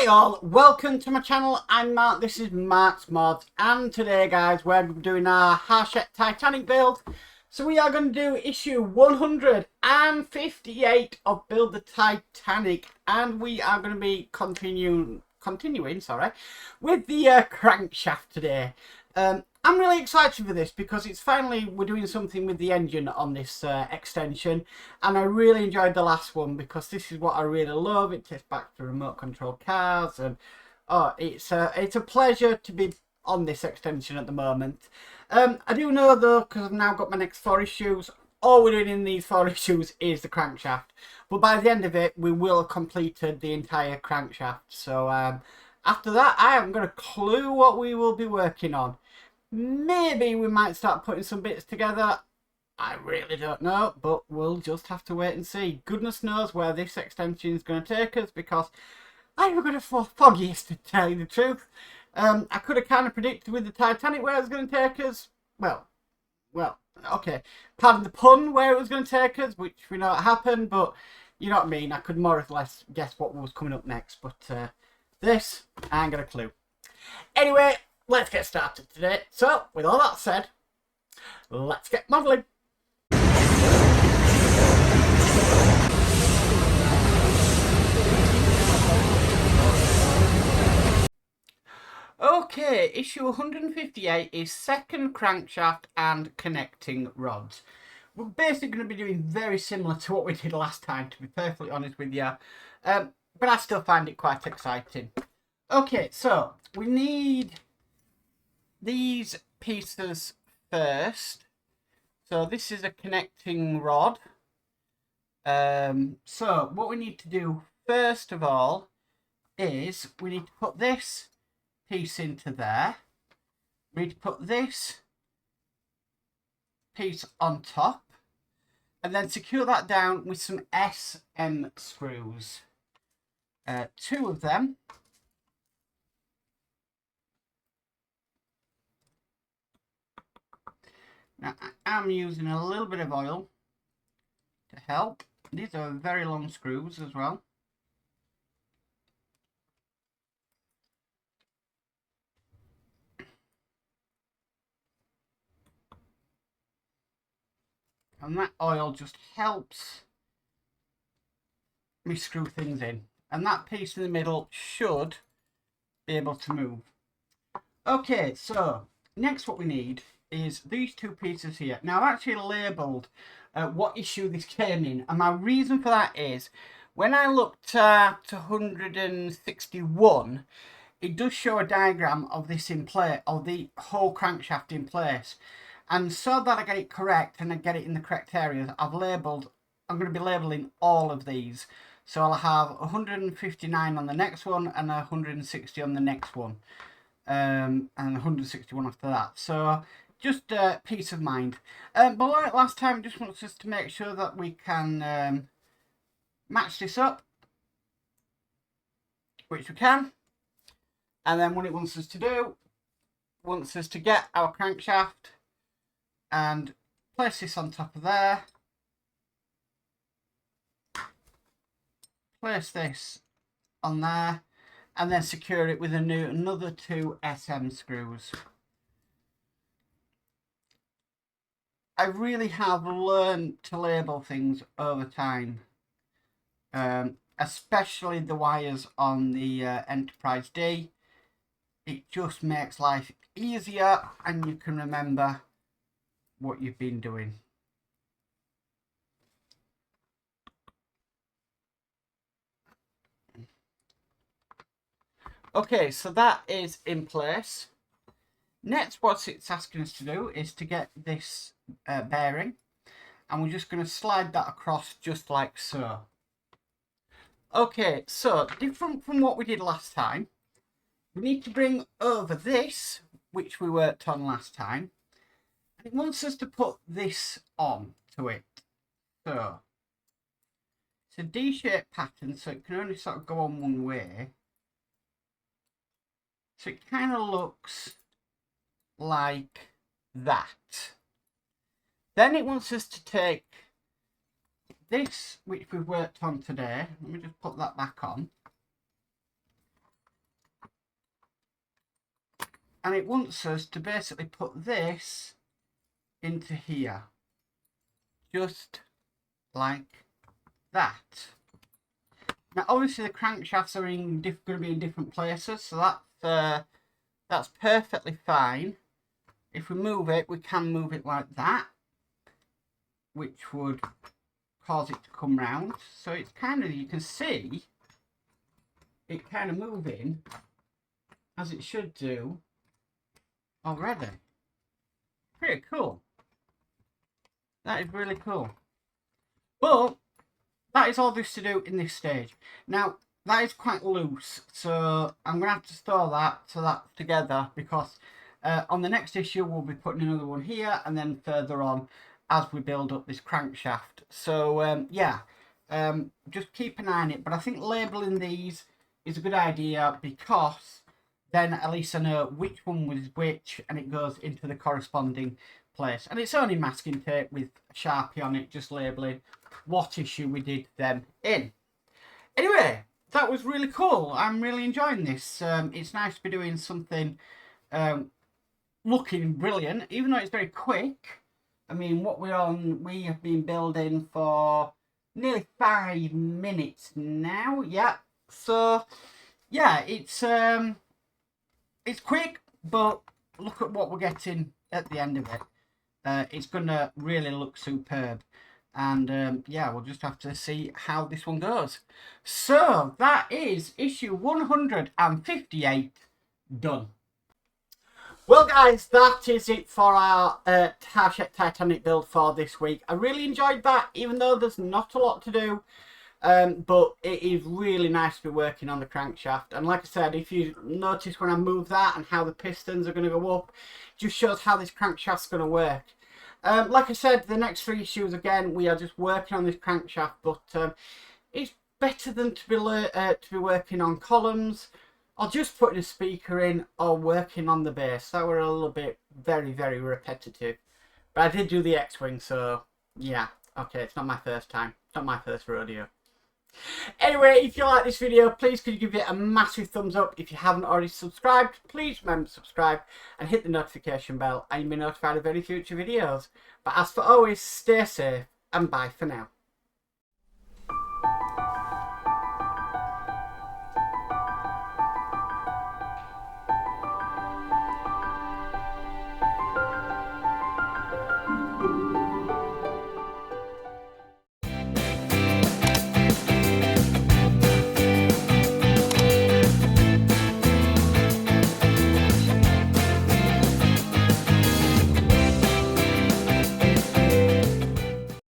all, welcome to my channel. I'm Mark, this is Mark's Mods, and today guys we're doing our Crankshaft Titanic build. So we are going to do issue 158 of Build the Titanic, and we are going to be continuing with the crankshaft today. I'm really excited for this because it's finally, we're doing something with the engine on this extension, and I really enjoyed the last one because this is what I really love. It takes back to remote control cars, and oh, it's a pleasure to be on this extension at the moment. I do know though, because I've now got my next 4 issues, all we're doing in these 4 issues is the crankshaft, but by the end of it we will have completed the entire crankshaft. So after that I haven't got a clue what we will be working on. Maybe we might start putting some bits together. I really don't know, but we'll just have to wait and see. Goodness knows where this extension is going to take us, because I haven't got a foggiest, to tell you the truth. I could have kind of predicted with the Titanic where it was going to take us. Well, okay. Pardon the pun, where it was going to take us, which we know it happened, but you know what I mean. I could more or less guess what was coming up next, but this, I ain't got a clue. Anyway, let's get started today. So, with all that said, let's get modelling. Okay, issue 158 is second crankshaft and connecting rods. We're basically going to be doing very similar to what we did last time, to be perfectly honest with you. But I still find it quite exciting. Okay, so we need these pieces first. So this is a connecting rod. So what we need to do first of all is we need to put this piece into there. We need to put this piece on top and then secure that down with some SM screws. 2 of them. Now I'm using a little bit of oil to help. These are very long screws as well. And that oil just helps me screw things in. And that piece in the middle should be able to move. Okay, so next what we need is these 2 pieces here. Now I've actually labelled what issue this came in, and my reason for that is when I looked at 161, it does show a diagram of this in place, of the whole crankshaft in place. And so that I get it correct and I get it in the correct areas, I'm going to be labelling all of these. So I'll have 159 on the next one and 160 on the next one. And 161 after that. So just peace of mind. But like last time, it just wants us to make sure that we can match this up, which we can. And then what it wants us to do, wants us to get our crankshaft and place this on top of there. Place this on there. And then secure it with another 2 SM screws. I really have learned to label things over time. Especially the wires on the Enterprise D. It just makes life easier and you can remember what you've been doing. Okay, so that is in place. Next, what it's asking us to do is to get this bearing, and we're just going to slide that across just like so. Okay, so different from what we did last time, we need to bring over this, which we worked on last time, and it wants us to put this on to it. So it's a D-shaped pattern, so it can only sort of go on one way. So it kind of looks like that. Then it wants us to take this, which we've worked on today. Let me just put that back on. and it wants us to basically put this into here, just like that. Now obviously the crankshafts are going to be in different places, so that's perfectly fine. If we move it, we can move it like that, which would cause it to come round. So it's kind of, you can see it kind of moving as it should do already. Pretty cool. That is really cool. But that is all there is to do in this stage. Now that is quite loose, so I'm going to have to store that so that's together, because on the next issue we'll be putting another one here, and then further on as we build up this crankshaft. So yeah, just keep an eye on it. But I think labelling these is a good idea, because then at least I know which one was which, and it goes into the corresponding place. And it's only masking tape with a Sharpie on it, just labelling what issue we did them in. Anyway, that was really cool. I'm really enjoying this. It's nice to be doing something looking brilliant, even though it's very quick. I mean, we have been building for nearly 5 minutes now. Yeah. So yeah, it's quick, but look at what we're getting at the end of it. It's gonna really look superb. And yeah, we'll just have to see how this one goes. So that is issue 158 done. Well guys, that is it for our Titanic build for this week. I really enjoyed that, even though there's not a lot to do. But it is really nice to be working on the crankshaft. And like I said, if you notice when I move that and how the pistons are going to go up, it just shows how this crankshaft's going to work. Like I said, the next 3 issues, again, we are just working on this crankshaft, but it's better than to be working on columns, or just putting a speaker in, or working on the base. That were a little bit very, very repetitive. But I did do the X-Wing, so yeah, okay, it's not my first time. It's not my first rodeo. Anyway, if you like this video, please could you give it a massive thumbs up. If you haven't already subscribed, please remember to subscribe and hit the notification bell, and you'll be notified of any future videos. But as for always, stay safe and bye for now.